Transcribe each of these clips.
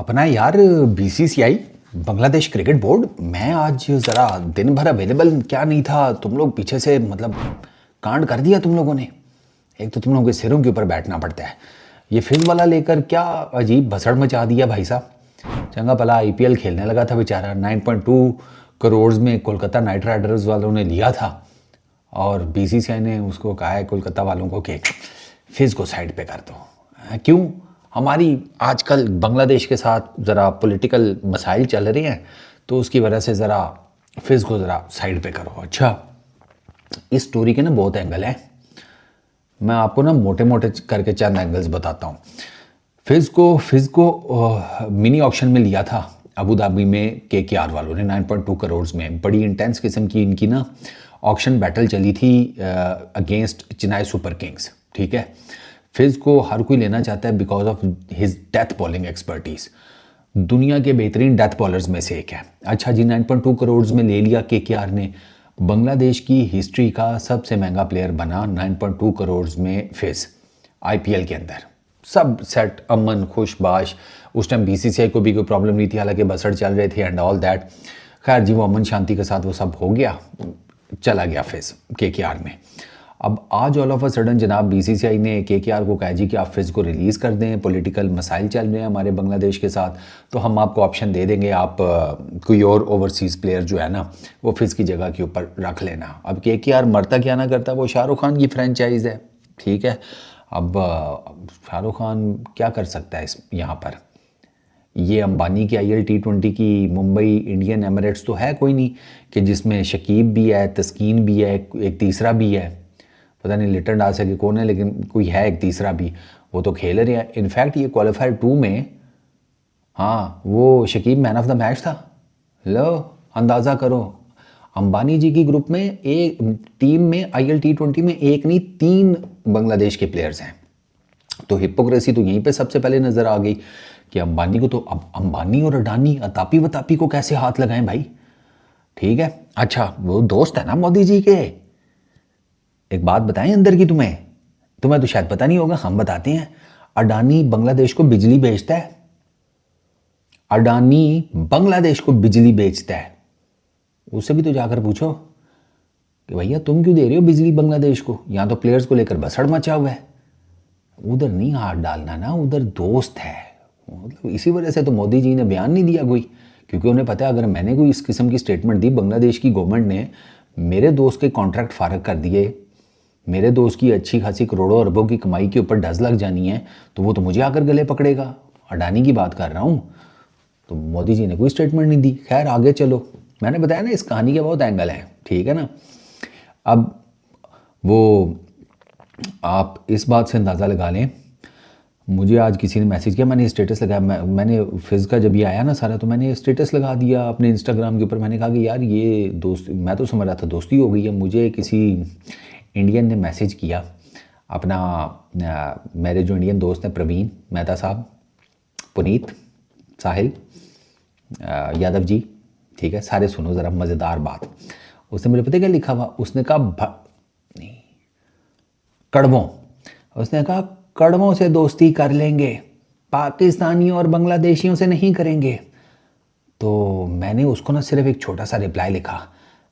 अपना यार BCCI Bangladesh cricket board. मैं आज ज़रा दिन भर अवेलेबल क्या नहीं था, तुम लोग पीछे से मतलब कांड कर दिया तुम लोगों ने। एक तो तुम लोगों के सिरों के ऊपर बैठना पड़ता है, ये फिल्म वाला लेकर क्या अजीब भसड़ मचा दिया भाई साहब। चंगा भला आईपीएल खेलने लगा था बेचारा, 9.2 करोड़ में कोलकाता नाइट राइडर्स वालों ने लिया था और बीसीसीआई ने उसको कहा है कोलकाता वालों को कि फिज को साइड पे कर दो। क्यों? हमारी आजकल बांग्लादेश के साथ ज़रा पॉलिटिकल मसाइल चल रहे हैं तो उसकी वजह से ज़रा फिज को ज़रा साइड पे करो। अच्छा, इस स्टोरी के ना बहुत एंगल हैं, मैं आपको ना मोटे मोटे करके चंद एंगल्स बताता हूँ। फिज को मिनी ऑक्शन में लिया था अबू धाबी में केकेआर वालों ने 9.2 करोड़ में। बड़ी इंटेंस किस्म की इनकी ना ऑक्शन बैटल चली थी अगेंस्ट चेन्नई सुपर किंग्स। ठीक है, फिज को हर कोई लेना चाहता है because of his death bowling expertise. दुनिया के बेहतरीन डेथ बॉलर्स में से एक है। अच्छा जी, 9.2 करोड़ में ले लिया केकेआर ने। बांग्लादेश की हिस्ट्री का सबसे महंगा प्लेयर बना 9.2 करोड़ में फिज आईपीएल के अंदर। सब सेट, अमन खुशबाश। उस टाइम बीसीसीआई को भी कोई प्रॉब्लम नहीं थी, हालांकि बसड़ चल रहे थे एंड ऑल दैट। खैर जी, वो अमन शांति के साथ वो सब हो गया, चला गया फिज केकेआर में। अब आज ऑल ऑफ अ सडन जनाब बीसीसीआई ने केकेआर को कहा जी कि आप फिज को रिलीज़ कर दें, पॉलिटिकल मसाइल चल रहे हैं हमारे बांग्लादेश के साथ, तो हम आपको ऑप्शन दे देंगे, आप कोई और ओवरसीज़ प्लेयर जो है ना वो फिज की जगह के ऊपर रख लेना। अब केकेआर मरता क्या ना करता, वो शाहरुख खान की फ्रेंचाइज है। ठीक है, अब शाहरुख खान क्या कर सकता है इस यहाँ पर। ये अंबानी की आईएल T20 की मुंबई इंडियन एमिरेट्स तो है कोई नहीं कि जिसमें शकीब भी है, तस्कीन भी है, एक तीसरा भी है, पता नहीं लिटन डाल सके कौन है, लेकिन कोई है एक तीसरा भी, वो तो खेल रहे हैं। इनफैक्ट ये क्वालिफायर 2 में, हाँ, वो Shakib man of the match था। लो अंदाज़ा करो, अंबानी जी की ग्रुप में एक टीम में आईएल T20 में एक नहीं 3 बांग्लादेश के प्लेयर्स हैं। तो हिपोक्रेसी तो यहीं पे सबसे पहले नज़र आ गई कि अंबानी को तो, अब अंबानी और अडानी अतापी वतापी को कैसे हाथ लगाएं भाई। ठीक है, अच्छा वो दोस्त है ना मोदी जी के। एक बात बताएं अंदर की, तुम्हें तो शायद पता नहीं होगा, हम बताते हैं। अडानी बांग्लादेश को बिजली बेचता है, अडानी बांग्लादेश को बिजली बेचता है। उससे भी तो जाकर पूछो कि भैया तुम क्यों दे रहे हो बिजली बांग्लादेश को, यहाँ तो प्लेयर्स को लेकर बसड़ मचा हुआ है। उधर नहीं हाथ डालना ना, उधर दोस्त है। मतलब इसी वजह से तो मोदी जी ने बयान नहीं दिया कोई, क्योंकि उन्हें पता है अगर मैंने कोई इस किस्म की स्टेटमेंट दी, बांग्लादेश की गवर्नमेंट ने मेरे दोस्त के कॉन्ट्रैक्ट फारग कर दिए, मेरे दोस्त की अच्छी खासी करोड़ों अरबों की कमाई के ऊपर डज लग जानी है, तो वो तो मुझे आकर गले पकड़ेगा। अडानी की बात कर रहा हूँ। तो मोदी जी ने कोई स्टेटमेंट नहीं दी। खैर आगे चलो, मैंने बताया ना इस कहानी के बहुत एंगल हैं। ठीक है ना, अब वो आप इस बात से अंदाज़ा लगा लें, मुझे आज किसी ने मैसेज किया, मैंने स्टेटस लगाया, मैंने फिज का जब ये आया ना सारा, तो मैंने स्टेटस लगा दिया अपने इंस्टाग्राम के ऊपर। मैंने कहा कि यार ये दोस्त, मैं तो समझ रहा था दोस्ती हो गई है। मुझे किसी इंडियन ने मैसेज किया, अपना मेरे जो इंडियन दोस्त हैं प्रवीण मेहता साहब, पुनीत, साहिल यादव जी, ठीक है, सारे सुनो ज़रा मज़ेदार बात। उसने मुझे पता क्या लिखा हुआ, उसने कहा नहीं, कड़वों, उसने कहा कड़वों से दोस्ती कर लेंगे, पाकिस्तानियों और बांग्लादेशियों से नहीं करेंगे। तो मैंने उसको ना सिर्फ एक छोटा सा रिप्लाई लिखा।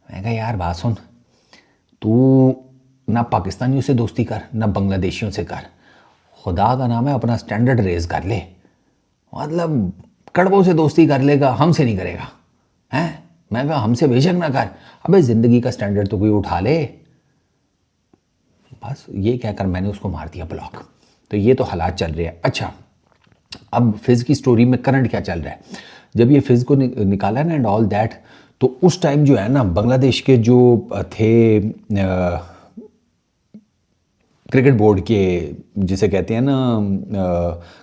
मैंने कहा यार बात सुन, तू ना पाकिस्तानियों से दोस्ती कर ना बांग्लादेशियों से कर, खुदा का नाम है अपना स्टैंडर्ड रेज कर ले। मतलब कड़वों से दोस्ती कर लेगा, हमसे नहीं करेगा हैं। मैं कहा हमसे बेशक ना कर, अबे ज़िंदगी का स्टैंडर्ड तो कोई उठा ले। बस ये कहकर मैंने उसको मार दिया ब्लॉक। तो ये तो हालात चल रहे हैं। अच्छा, अब फिज की स्टोरी में करंट क्या चल रहा है। जब ये फिज को निकाला ना एंड ऑल दैट, तो उस टाइम जो है ना बांग्लादेश के जो थे क्रिकेट बोर्ड के, जिसे कहते हैं ना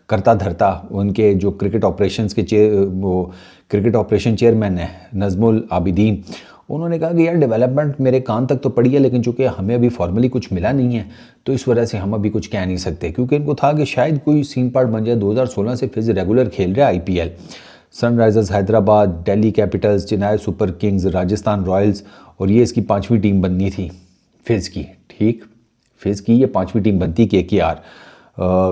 करता धरता, उनके जो क्रिकेट ऑपरेशंस के वो क्रिकेट ऑपरेशन चेयरमैन है नजमुल आबिदीन, उन्होंने कहा कि यार डेवलपमेंट मेरे कान तक तो पड़ी है, लेकिन चूंकि हमें अभी फॉर्मली कुछ मिला नहीं है तो इस वजह से हम अभी कुछ कह नहीं सकते। क्योंकि इनको था कि शायद कोई सीन पार्ट बन जाए। 2016 से फिज रेगुलर खेल रहा है IPL. Sunrisers Hyderabad, Delhi Capitals, Chennai super Kings, Rajasthan Royals, और ये इसकी 5वीं टीम बननी थी फिज की। ठीक, फिज की ये 5वीं टीम बनती KKR.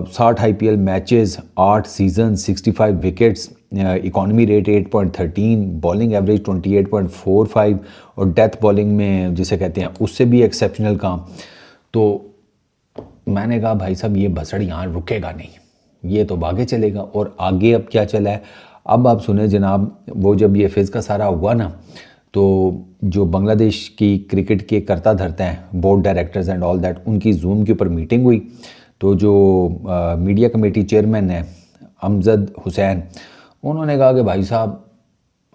60 IPL matches, 8 season, 65 wickets, economy rate 8.13, bowling average 28.45 और डेथ बॉलिंग में जिसे कहते हैं उससे भी एक्सेप्शनल काम। तो मैंने कहा भाई साहब ये भसड़ यहाँ रुकेगा नहीं, ये तो आगे चलेगा। और आगे अब क्या चला है, अब आप सुने जनाब, वो जब ये फिज़ का सारा हुआ ना, तो जो बांग्लादेश की क्रिकेट के करता धरता हैं board directors and all that, उनकी जूम के ऊपर मीटिंग हुई। तो जो मीडिया कमेटी चेयरमैन है अमजद हुसैन, उन्होंने कहा कि भाई साहब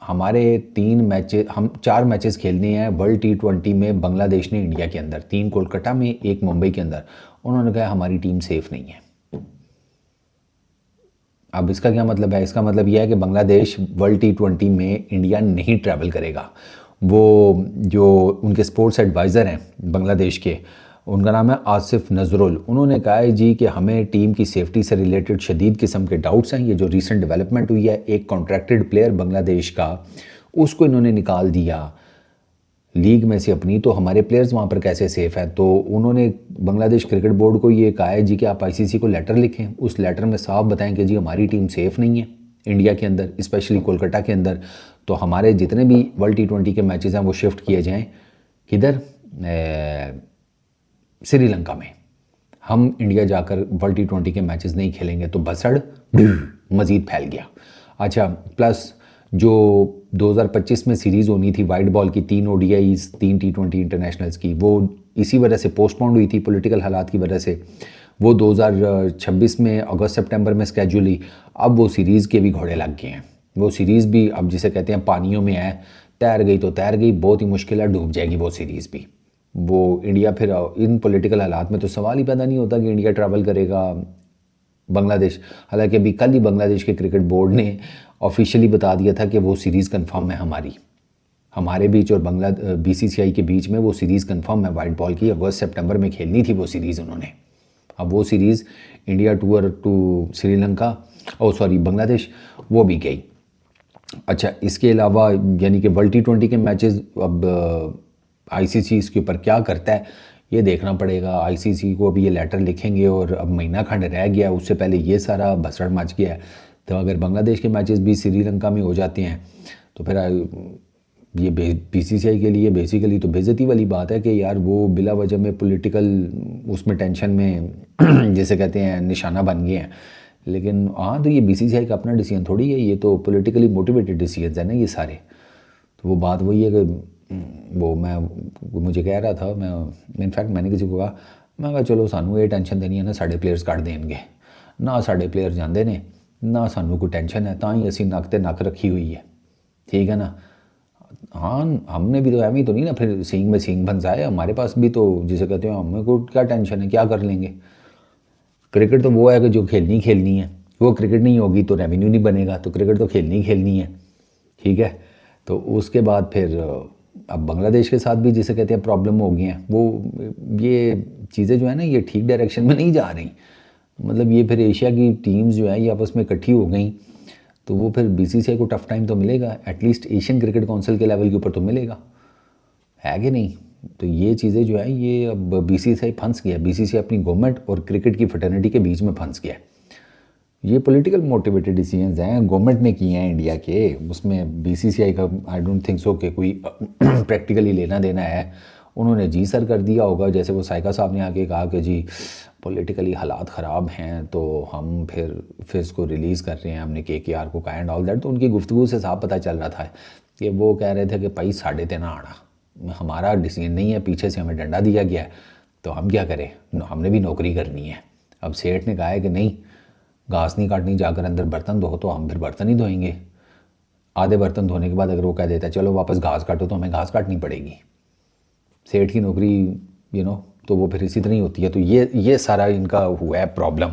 हमारे 3 मैचेस, हम 4 मैचेस खेलने हैं वर्ल्ड T20 में बांग्लादेश ने इंडिया के अंदर, 3 कोलकाता में 1 मुंबई के अंदर। उन्होंने कहा हमारी टीम सेफ़ नहीं है। अब इसका क्या मतलब है, इसका मतलब यह है कि बांग्लादेश वर्ल्ड T20 में इंडिया नहीं ट्रैवल करेगा। वो जो उनके स्पोर्ट्स एडवाइज़र हैं बांग्लादेश के, उनका नाम है आसिफ नजरुल, उन्होंने कहा है जी कि हमें टीम की सेफ्टी से रिलेटेड शदीद किस्म के डाउट्स हैं। ये जो रीसेंट डेवलपमेंट हुई है, एक कॉन्ट्रैक्टेड प्लेयर बांग्लादेश का, उसको इन्होंने निकाल दिया लीग में से अपनी, तो हमारे प्लेयर्स वहाँ पर कैसे सेफ़ हैं। तो उन्होंने बांग्लादेश क्रिकेट बोर्ड को ये कहा है जी कि आप आईसीसी को लेटर लिखें, उस लेटर में साफ बताएं कि जी हमारी टीम सेफ़ नहीं है इंडिया के अंदर, स्पेशली कोलकाता के अंदर। तो हमारे जितने भी वर्ल्ड T20 के मैचेस हैं वो शिफ्ट किए जाएं किधर, श्रीलंका में। हम इंडिया जाकर वर्ल्ड T20 के मैचेस नहीं खेलेंगे। तो बसड़ मज़ीद फैल गया। अच्छा, प्लस जो 2025 में सीरीज़ होनी थी वाइट बॉल की, 3 ODIs 3 T20 इंटरनेशनल्स की, वो इसी वजह से पोस्टपोन्ड हुई थी, पॉलिटिकल हालात की वजह से। वो 2026 में अगस्त सितंबर में स्केड्यूल हुई। अब वो सीरीज़ के भी घोड़े लग गए हैं। वो सीरीज़ भी अब जिसे कहते हैं पानियों में है, तैर गई तो तैर गई, बहुत ही मुश्किल है, डूब जाएगी वो सीरीज़ भी। वो इंडिया फिर इन पॉलिटिकल हालात में तो सवाल ही पैदा नहीं होता कि इंडिया ट्रैवल करेगा बांग्लादेश। हालांकि अभी कल ही बांग्लादेश के क्रिकेट बोर्ड ने ऑफिशियली बता दिया था कि वो सीरीज़ कंफर्म है हमारे बीच और BCCI के बीच में वो सीरीज़ कंफर्म है वाइट बॉल की। अगस्त सितंबर में खेलनी थी वो सीरीज़ उन्होंने। अब वो series India tour to Sri Lanka, Bangladesh, वो भी गई। अच्छा, इसके अलावा यानी कि वर्ल्ड T20 के मैचेस अब ICC इसके ऊपर क्या करता है ये देखना पड़ेगा। ICC को अभी ये लेटर लिखेंगे और अब महीना खंड रह गया, उससे पहले ये सारा भसड़ मच गया है। तो अगर बांग्लादेश के मैचेस भी श्रीलंका में हो जाते हैं तो फिर ये BCCI के लिए बेसिकली तो बेइज्जती वाली बात है कि यार वो बिला वजह में पॉलिटिकल उसमें टेंशन में जैसे कहते हैं निशाना बन गए हैं। लेकिन हाँ, तो ये BCCI का अपना डिसीजन थोड़ी है, ये तो पॉलिटिकली मोटिवेटेड डिसीजन है ना ये सारे। तो वो बात वही है कि वो मुझे कह रहा था, मैं इनफैक्ट मैंने किसी को कहा, मैं कहा चलो सानू ये टेंशन देनी है ना साढ़े प्लेयर्स कट देंगे ना, साढ़े प्लेयर जाते ने ना, सानू कोई टेंशन है, तां ही असी नक ते नक रखी हुई है, ठीक है ना। हाँ, हमने भी तो एवं ही तो नहीं ना फिर सींग में सींग फंसाए, हमारे पास भी तो जिसे कहते हैं हमें को क्या टेंशन है, क्या कर लेंगे। क्रिकेट तो वो है कि जो खेलनी है, वो क्रिकेट नहीं होगी तो रेवेन्यू नहीं बनेगा, तो क्रिकेट तो खेलनी है, ठीक है। तो उसके बाद फिर अब बांग्लादेश के साथ भी जिसे कहते हैं प्रॉब्लम हो गई हैं। वो ये चीज़ें जो है ना ये ठीक डायरेक्शन में नहीं जा रही। मतलब ये फिर एशिया की टीम्स जो है ये आपस में इकट्ठी हो गई, तो वो फिर BCCI को टफ टाइम तो मिलेगा, एटलीस्ट एशियन क्रिकेट काउंसिल के लेवल के ऊपर तो मिलेगा, है कि नहीं। तो ये चीज़ें जो है ये अब BCCI फंस गया, BCCI अपनी गवर्नमेंट और क्रिकेट की फ्रेटर्निटी के बीच में फंस गया। ये पॉलिटिकल मोटिवेटेड डिसीजंस हैं, गवर्नमेंट ने किए हैं इंडिया के, उसमें BCCI का आई डोंट थिंक सो कि कोई प्रैक्टिकली लेना देना है। उन्होंने जी सर कर दिया होगा, जैसे वो साइका साहब ने आके कहा कि जी पॉलिटिकली हालात ख़राब हैं तो हम फिर इसको रिलीज़ कर रहे हैं, हमने KKR को कहा एंड ऑल दैट। तो उनकी गुफ्तगू से साफ पता चल रहा था कि वो कह रहे थे कि भाई साढ़े ते ना आना, हमारा डिसीजन नहीं है, पीछे से हमें डंडा दिया गया है तो हम क्या करें, हमने भी नौकरी करनी है। अब सेठ ने कहा है कि नहीं, घास नहीं काटनी, जाकर अंदर बर्तन धो, तो हम फिर बर्तन ही धोएंगे। आधे बर्तन धोने के बाद अगर वो कह देता है चलो वापस घास काटो, तो हमें घास काटनी पड़ेगी। सेठ की नौकरी तो वो फिर इसी तरह ही होती है। तो ये सारा इनका हुआ है प्रॉब्लम,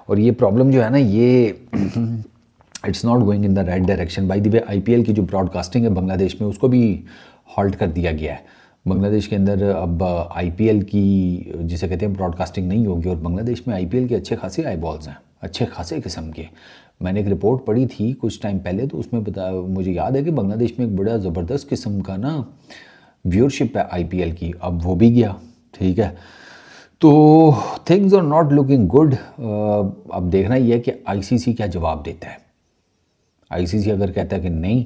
और ये प्रॉब्लम जो है ना ये it's not going in the right direction. By the way IPL की जो ब्रॉडकास्टिंग है बांग्लादेश में उसको भी हॉल्ट कर दिया गया है। बांग्लादेश के अंदर अब IPL की जिसे कहते हैं ब्रॉडकास्टिंग नहीं होगी, और बांग्लादेश में IPL के अच्छे खासे आई बॉल्स हैं, अच्छे खासे किस्म के। मैंने एक रिपोर्ट पढ़ी थी कुछ टाइम पहले, तो उसमें मुझे याद है कि बांग्लादेश में एक बड़ा ज़बरदस्त किस्म का ना व्यूअरशिप है IPL की। अब वो भी गया, ठीक है। तो things are not looking good. अब देखना ही है कि ICC क्या जवाब देता है। आईसीसी अगर कहता है कि नहीं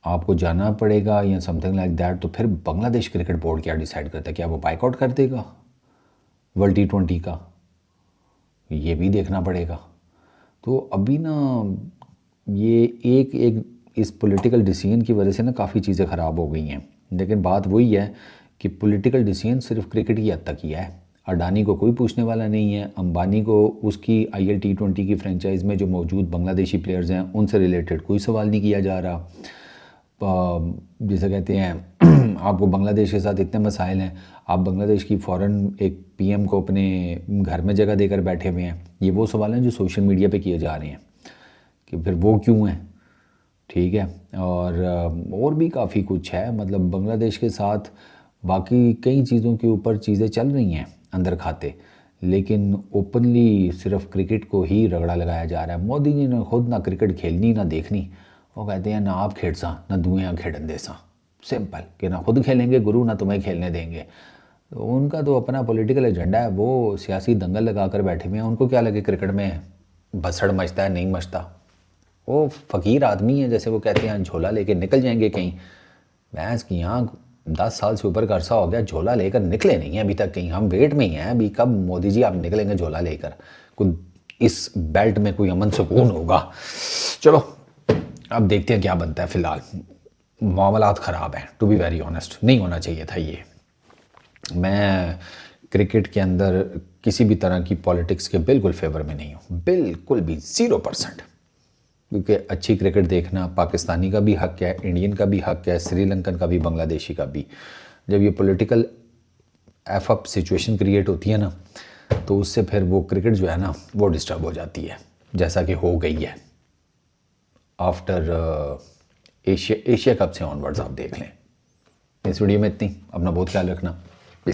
आपको जाना पड़ेगा या समथिंग लाइक दैट, तो फिर बांग्लादेश क्रिकेट बोर्ड क्या डिसाइड करता है? क्या वो बाइकआउट कर देगा वर्ल्ड T20 का? ये भी देखना पड़ेगा। तो अभी ना ये एक एक इस पॉलिटिकल डिसीजन की वजह से ना काफ़ी चीज़ें ख़राब हो गई हैं। लेकिन बात वही है कि पॉलिटिकल डिसीजन सिर्फ क्रिकेट की हद तक ही है। अडानी को कोई पूछने वाला नहीं है, अंबानी को उसकी IL T20 की फ्रेंचाइज में जो मौजूद बांग्लादेशी प्लेयर्स हैं उनसे रिलेटेड कोई सवाल नहीं किया जा रहा। जैसे कहते हैं आपको बांग्लादेश के साथ इतने मसाइल हैं, आप बांग्लादेश की फ़ौरन एक PM को अपने घर में जगह देकर बैठे हुए हैं। ये वो सवाल हैं जो सोशल मीडिया पे किए जा रहे हैं कि फिर वो क्यों हैं, ठीक है। और भी काफ़ी कुछ है, मतलब बांग्लादेश के साथ बाकी कई चीज़ों के ऊपर चीज़ें चल रही हैं अंदर खाते, लेकिन ओपनली सिर्फ क्रिकेट को ही रगड़ा लगाया जा रहा है। मोदी जी ने खुद ना क्रिकेट खेलनी ना देखनी, वो कहते हैं ना आप खेड़ सा ना दुनिया खेड़न दे सा, सिंपल कि ना खुद खेलेंगे गुरु ना तुम्हें खेलने देंगे। तो उनका तो अपना पॉलिटिकल एजेंडा है, वो सियासी दंगल लगा कर बैठे हुए हैं। उनको क्या लगे क्रिकेट में भसड़ मचता है नहीं मचता, वो फ़कीर आदमी है, जैसे वो कहते हैं झोला लेके निकल जाएंगे कहीं। भैंस की यहाँ 10 साल से ऊपर का अरसा हो गया, झोला लेकर निकले नहीं हैं अभी तक कहीं। हम वेट में ही हैं अभी, कब मोदी जी आप निकलेंगे झोला लेकर, कोई इस बेल्ट में कोई अमन सुकून होगा। चलो अब देखते हैं क्या बनता है। फ़िलहाल मामलात ख़राब हैं, टू बी वेरी ऑनेस्ट, नहीं होना चाहिए था ये। मैं क्रिकेट के अंदर किसी भी तरह की पॉलिटिक्स के बिल्कुल फेवर में नहीं हूँ, बिल्कुल भी 0%। क्योंकि अच्छी क्रिकेट देखना पाकिस्तानी का भी हक है, इंडियन का भी हक है, श्रीलंकन का भी, बांग्लादेशी का भी। जब ये पॉलिटिकल एफ सिचुएशन क्रिएट होती है ना, तो उससे फिर वो क्रिकेट जो है ना वो डिस्टर्ब हो जाती है, जैसा कि हो गई है आफ्टर एशिया कप से ऑनवर्ड्स। आप देख लें। इस वीडियो में इतनी, अपना बहुत ख्याल रखना।